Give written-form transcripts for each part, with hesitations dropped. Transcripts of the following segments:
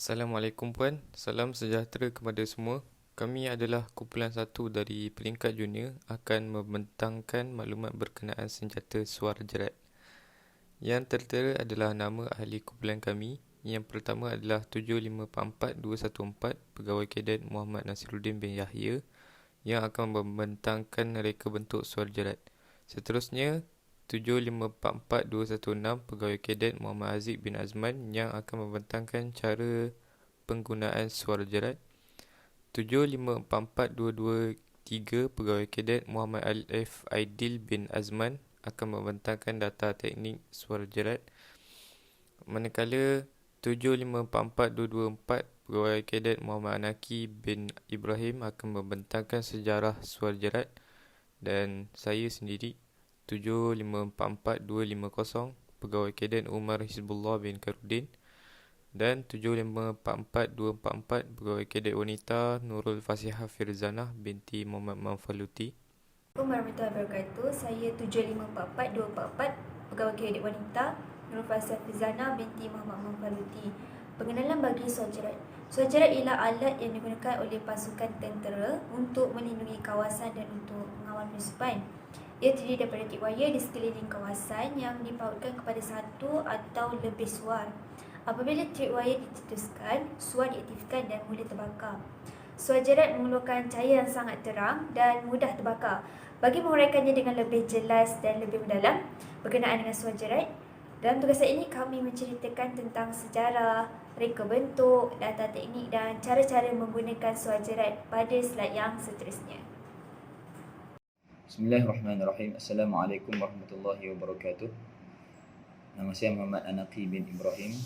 Assalamualaikum puan, salam sejahtera kepada semua. Kami adalah kumpulan satu dari peringkat junior akan membentangkan maklumat berkenaan senjata suar jerat. Yang tertera adalah nama ahli kumpulan kami. Yang pertama adalah 7544214 Pegawai Kadet Muhammad Nasiruddin bin Yahya yang akan membentangkan reka bentuk suar jerat. Seterusnya 7544216 Pegawai Kadet Muhammad Aziz bin Azman yang akan membentangkan cara penggunaan suara jerat. 7544223 Pegawai Kadet Muhammad Alif Aidil bin Azman akan membentangkan data teknik suara jerat. Manakala 7544224 Pegawai Kadet Muhammad Anaki bin Ibrahim akan membentangkan sejarah suara jerat. Dan saya sendiri 7544250 Pegawai Kadet Umar Hizbullah bin Karudin dan 7544244 Pegawai Kadet Wanita Nurul Fasihah Firzanah binti Muhammad Manfaluti. Assalamualaikum warahmatullahi wabarakatuh. Saya 7544244 Pegawai Kadet Wanita Nurul Fasihah Firzanah binti Muhammad Manfaluti. Pengenalan bagi suar jerat. Suar jerat ialah alat yang digunakan oleh pasukan tentera untuk melindungi kawasan dan untuk mengawal penyusupan. Ia terdiri daripada tip wire di sekeliling kawasan yang dipautkan kepada satu atau lebih suar. Apabila tip wire ditituskan, suar diaktifkan dan mudah terbakar. Suar jerat mengeluarkan cahaya yang sangat terang dan mudah terbakar. Bagi menguraikannya dengan lebih jelas dan lebih mendalam berkenaan dengan suar jerat, dalam tugasan ini kami menceritakan tentang sejarah, reka bentuk, data teknik dan cara-cara menggunakan suar jerat pada slide yang seterusnya. Bismillahirrahmanirrahim. Assalamualaikum warahmatullahi wabarakatuh. Nama saya Muhammad Anaki bin Ibrahim.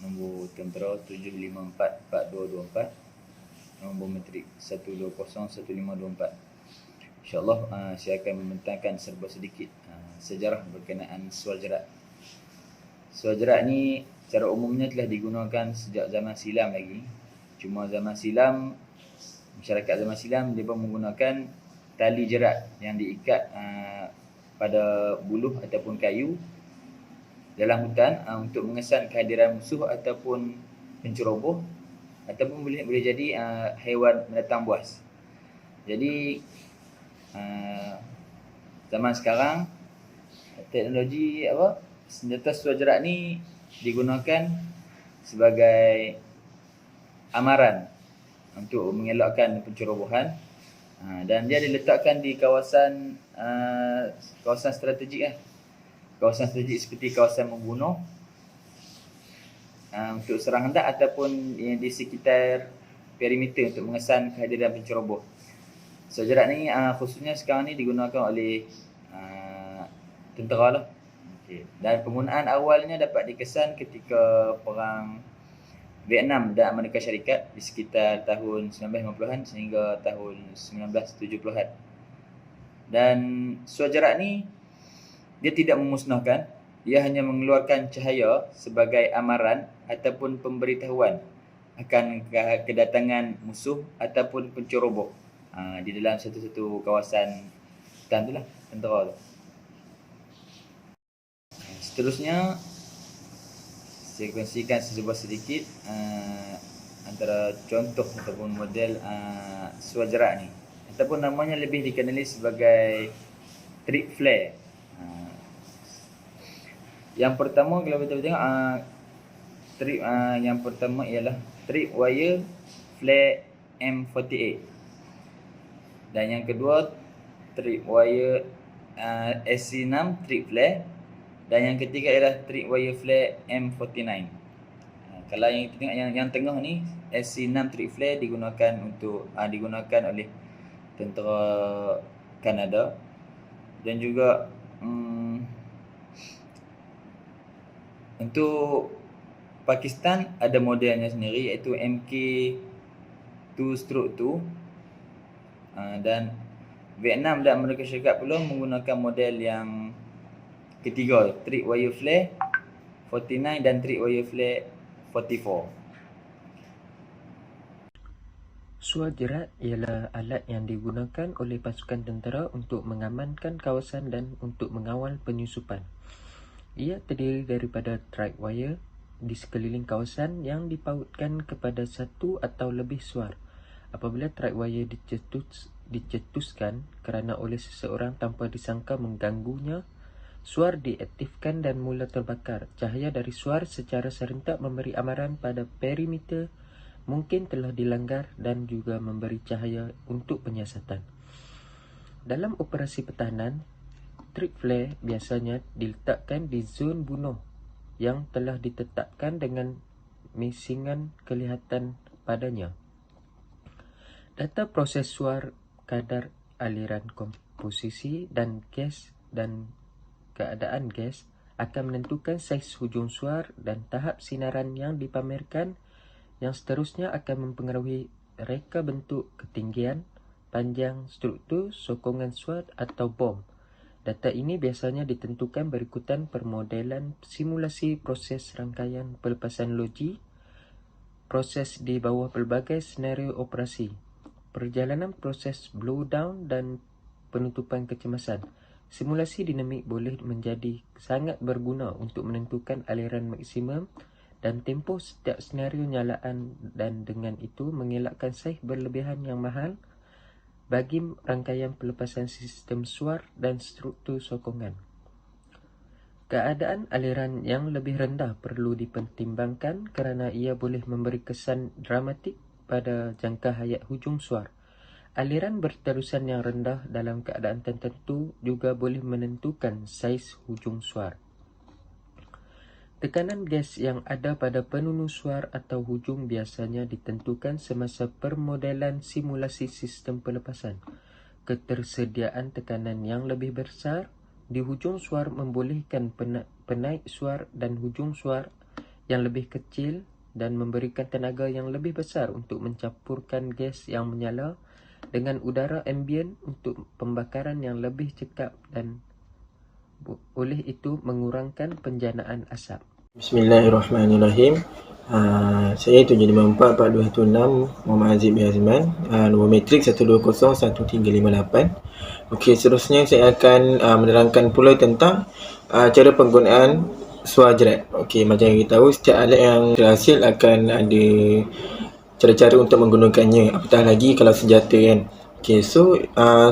Nombor tentera 7544224. Nombor metrik 1201524. InsyaAllah saya akan membentangkan serba sedikit sejarah berkenaan suar jerat. Suar jerat ni secara umumnya telah digunakan sejak zaman silam lagi. Cuma zaman silam, masyarakat zaman silam mereka menggunakan tali jerat yang diikat pada buluh ataupun kayu dalam hutan untuk mengesan kehadiran musuh ataupun penceroboh ataupun boleh jadi haiwan mendatang buas. Jadi zaman sekarang teknologi senjata suar jerat ni digunakan sebagai amaran untuk mengelakkan pencerobohan. Dan dia diletakkan di kawasan strategik kawasan strategik seperti kawasan membunuh untuk serang hendak ataupun yang di sekitar perimeter untuk mengesan kehadiran penceroboh. Suar jerat ni khususnya sekarang ni digunakan oleh tentera lah. Dan penggunaan awalnya dapat dikesan ketika perang Vietnam dan Amerika Syarikat di sekitar tahun 1950-an sehingga tahun 1970-an. Dan suar jerat ni dia tidak memusnahkan, ia hanya mengeluarkan cahaya sebagai amaran ataupun pemberitahuan akan kedatangan musuh ataupun penceroboh di dalam satu-satu kawasan hutan tu lah, tentera tu. Seterusnya saya kongsikan sedikit antara contoh ataupun model suar jerat ni, ataupun namanya lebih dikenali sebagai trip flare. Yang pertama kalau kita tengok yang pertama ialah trip wire flare M48, dan yang kedua trip wire SC6 trip flare, dan yang ketiga ialah trip wire flare M49. Kalau yang tengok yang tengah ni SC6 trip flare digunakan oleh tentera Kanada, dan juga untuk Pakistan ada modelnya sendiri iaitu MK2/2, dan Vietnam dan Amerika Syarikat pula menggunakan model yang ketiga, trip wire flare 49 dan trip wire flare 44. Suar jerat ialah alat yang digunakan oleh pasukan tentera untuk mengamankan kawasan dan untuk mengawal penyusupan. Ia terdiri daripada tripwire di sekeliling kawasan yang dipautkan kepada satu atau lebih suar. Apabila track wire dicetuskan kerana oleh seseorang tanpa disangka mengganggunya, suar diaktifkan dan mula terbakar. Cahaya dari suar secara serentak memberi amaran pada perimeter mungkin telah dilanggar dan juga memberi cahaya untuk penyiasatan. Dalam operasi pertahanan, trip flare biasanya diletakkan di zon bunuh yang telah ditetapkan dengan misingan kelihatan padanya. Data proses suar, kadar aliran komposisi dan gas dan keadaan gas akan menentukan saiz hujung suar dan tahap sinaran yang dipamerkan, yang seterusnya akan mempengaruhi reka bentuk, ketinggian, panjang, struktur, sokongan suar atau bom. Data ini biasanya ditentukan berikutan permodelan simulasi proses rangkaian pelepasan loji, proses di bawah pelbagai senario operasi, perjalanan proses blowdown dan penutupan kecemasan. Simulasi dinamik boleh menjadi sangat berguna untuk menentukan aliran maksimum dan tempoh setiap senario nyalaan dan dengan itu mengelakkan saiz berlebihan yang mahal bagi rangkaian pelepasan sistem suar dan struktur sokongan. Keadaan aliran yang lebih rendah perlu dipertimbangkan kerana ia boleh memberi kesan dramatik pada jangka hayat hujung suar. Aliran berterusan yang rendah dalam keadaan tertentu juga boleh menentukan saiz hujung suar. Tekanan gas yang ada pada penunu suar atau hujung biasanya ditentukan semasa permodelan simulasi sistem pelepasan. Ketersediaan tekanan yang lebih besar di hujung suar membolehkan penaik suar dan hujung suar yang lebih kecil dan memberikan tenaga yang lebih besar untuk mencampurkan gas yang menyala dengan udara ambien untuk pembakaran yang lebih cekap dan oleh itu mengurangkan penjanaan asap. Bismillahirrahmanirrahim. Saya 754-4216 Muhammad Aziz bin Azman, nombor matrik 1201358. Okey, seterusnya saya akan menerangkan pula tentang cara penggunaan suar jerat. Okey, macam yang kita tahu, setiap alat yang terhasil akan ada cara-cara untuk menggunakannya, apatah lagi kalau senjata kan. Okey, so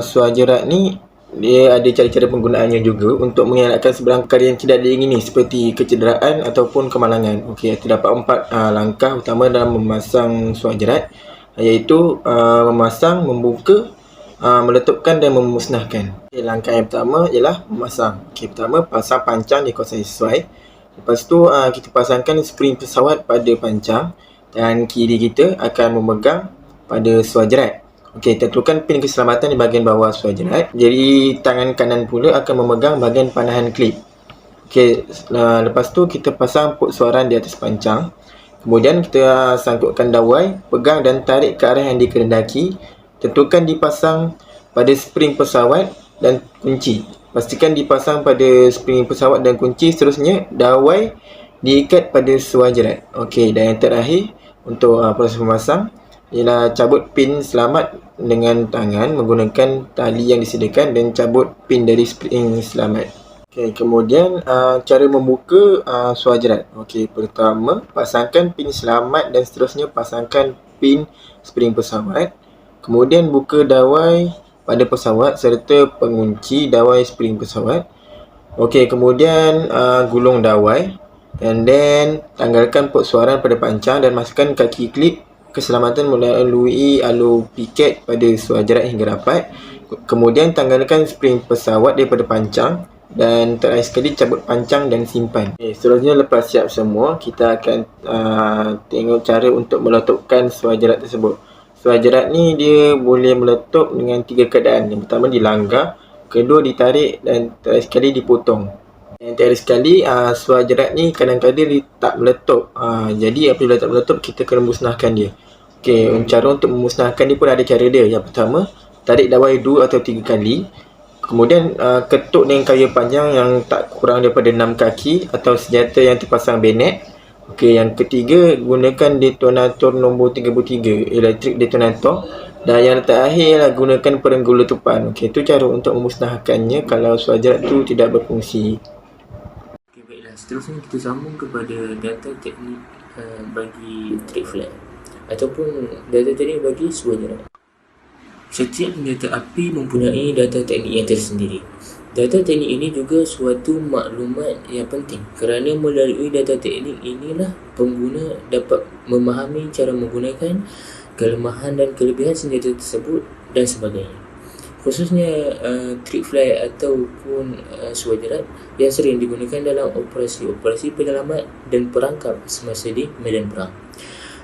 suar jerat ni dia ada cara-cara penggunaannya juga untuk mengelakkan sebarang perkara yang tidak diingini seperti kecederaan ataupun kemalangan. Okey, terdapat 4 langkah utama dalam memasang suar jerat, iaitu memasang, membuka, meletupkan dan memusnahkan. Okay, langkah yang pertama ialah memasang. Okey, pertama pasang pancang di kawasan sesuai. Lepas tu kita pasangkan spring pesawat pada pancang dan kiri kita akan memegang pada suar jerat. Okey, tentukan pin keselamatan di bahagian bawah suar jerat. Jadi tangan kanan pula akan memegang bahagian panahan klip. Okey, lepas tu kita pasang port suaran di atas pancang. Kemudian kita sangkutkan dawai, pegang dan tarik ke arah yang dikehendaki. Tentukan dipasang pada spring pesawat dan kunci. Pastikan dipasang pada spring pesawat dan kunci. Seterusnya dawai diikat pada suar jerat. Okey, dan yang terakhir untuk proses memasang ialah cabut pin selamat dengan tangan menggunakan tali yang disediakan dan cabut pin dari spring selamat. Okey, kemudian cara membuka suar jerat. Okey, pertama pasangkan pin selamat dan seterusnya pasangkan pin spring pesawat. Kemudian buka dawai pada pesawat serta pengunci dawai spring pesawat. Okey, kemudian gulung dawai and then tanggalkan port suaran pada pancang dan masukkan kaki klip keselamatan melalui alur piket pada suar jerat hingga rapat. Kemudian tanggalkan spring pesawat daripada pancang dan terakhir sekali cabut pancang dan simpan. Okay, seterusnya lepas siap semua, kita akan tengok cara untuk meletupkan suar jerat tersebut. Suar jerat ni dia boleh meletup dengan 3 keadaan. Yang pertama dilanggar, kedua ditarik dan terakhir sekali dipotong. Yang terakhir sekali, suar jerat ni kadang-kadang dia tak meletup. Jadi apabila tak meletup, kita kena musnahkan dia. Okey, cara untuk memusnahkan dia pun ada cara dia. Yang pertama, tarik dawai 2 atau 3 kali. Kemudian ketuk dengan kayu panjang yang tak kurang daripada 6 kaki atau senjata yang terpasang bayonet. Okey, yang ketiga, gunakan detonator nombor 33, elektrik detonator. Dan yang terakhir ialah gunakan perenggu letupan. Okey, itu cara untuk memusnahkannya kalau suar jerat tu tidak berfungsi. Seterusnya kita sambung kepada data teknik bagi trick flag ataupun data teknik bagi suara jerat. Setiap senjata api mempunyai data teknik yang tersendiri. Data teknik ini juga suatu maklumat yang penting kerana melalui data teknik inilah pengguna dapat memahami cara menggunakan, kelemahan dan kelebihan senjata tersebut dan sebagainya. Khususnya trick fly ataupun suara jerat yang sering digunakan dalam operasi-operasi penyelamat dan perangkap semasa di medan perang.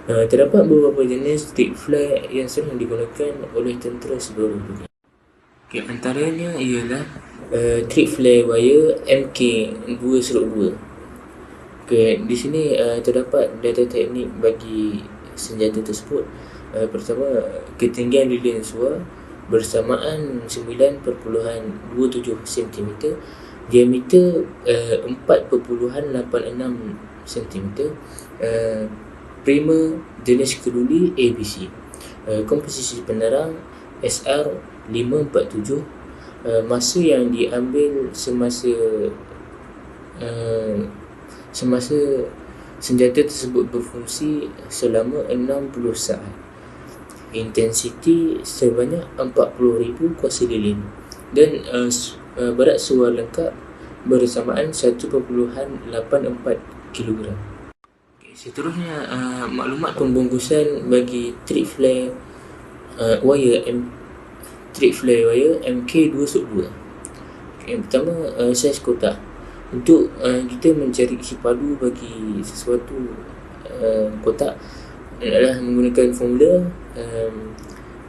Terdapat beberapa jenis trick fly yang sering digunakan oleh tentera seluruh dunia. Antaranya ialah trick fly wire MK2/2. Di sini terdapat data teknik bagi senjata tersebut. Pertama, ketinggian lilin suar bersamaan 9.27 cm, diameter 4.86 cm, primer jenis keduli ABC, komposisi penerang SR547, masa yang diambil semasa senjata tersebut berfungsi selama 60 saat, intensiti sebanyak 40,000 kuasa lilin dan berat suar lengkap bersamaan 1.84 kg. Seterusnya, maklumat pembungkusan bagi trick fly wire MK2/2. Yang pertama, saiz kotak. Untuk kita mencari isi padu bagi sesuatu kotak adalah menggunakan formula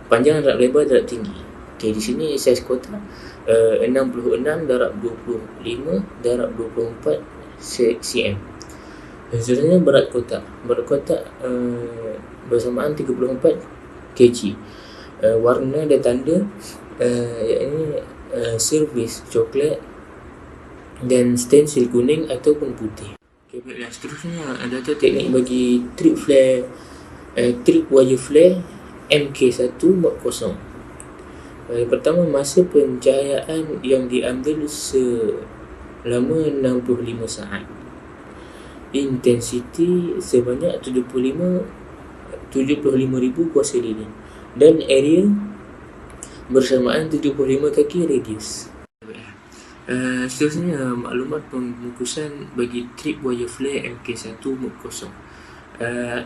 panjang darab lebar darab tinggi. Di sini saiz kotak 66 darab 25 darab 24 cm. Seterusnya, berat kotak. Berat kotak bersamaan 34 kg. Warna dan tanda iaitu servis coklat dan stensil kuning ataupun putih. Baiklah, seterusnya data teknik bagi trick wire flare MK140. Pertama, masa pencahayaan yang diambil selama 65 saat, intensiti sebanyak 75,000 kuasa lilin dan area bersamaan 75 kaki radius. Seterusnya, maklumat pembungkusan bagi trick wire flare MK140.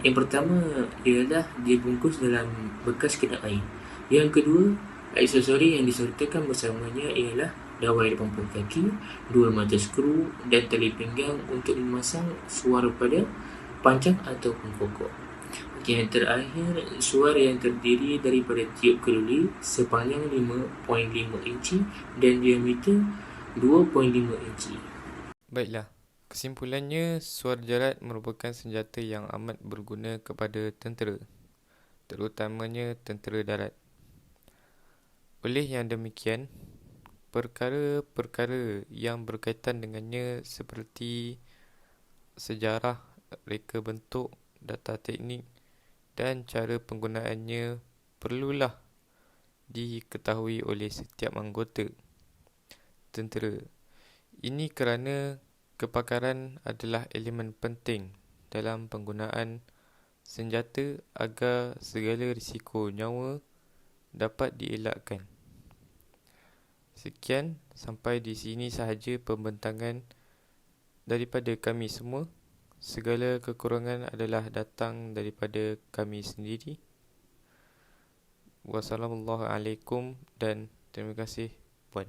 Yang pertama ialah dibungkus dalam bekas kedap air. Yang kedua, aksesori yang disertakan bersamanya ialah dawai 80 kaki, 2 mata skru dan tali pinggang untuk memasang suara pada pancang ataupun pokok. Yang terakhir, suara yang terdiri daripada tiup keduli sepanjang 5.5 inci dan diameter 2.5 inci. Baiklah, kesimpulannya, suara jerat merupakan senjata yang amat berguna kepada tentera, terutamanya tentera darat. Oleh yang demikian, perkara-perkara yang berkaitan dengannya seperti sejarah, reka bentuk, data teknik dan cara penggunaannya perlulah diketahui oleh setiap anggota tentera. Ini kerana kepakaran adalah elemen penting dalam penggunaan senjata agar segala risiko nyawa dapat dielakkan. Sekian, sampai di sini sahaja pembentangan daripada kami semua. Segala kekurangan adalah datang daripada kami sendiri. Wassalamualaikum dan terima kasih, Puan.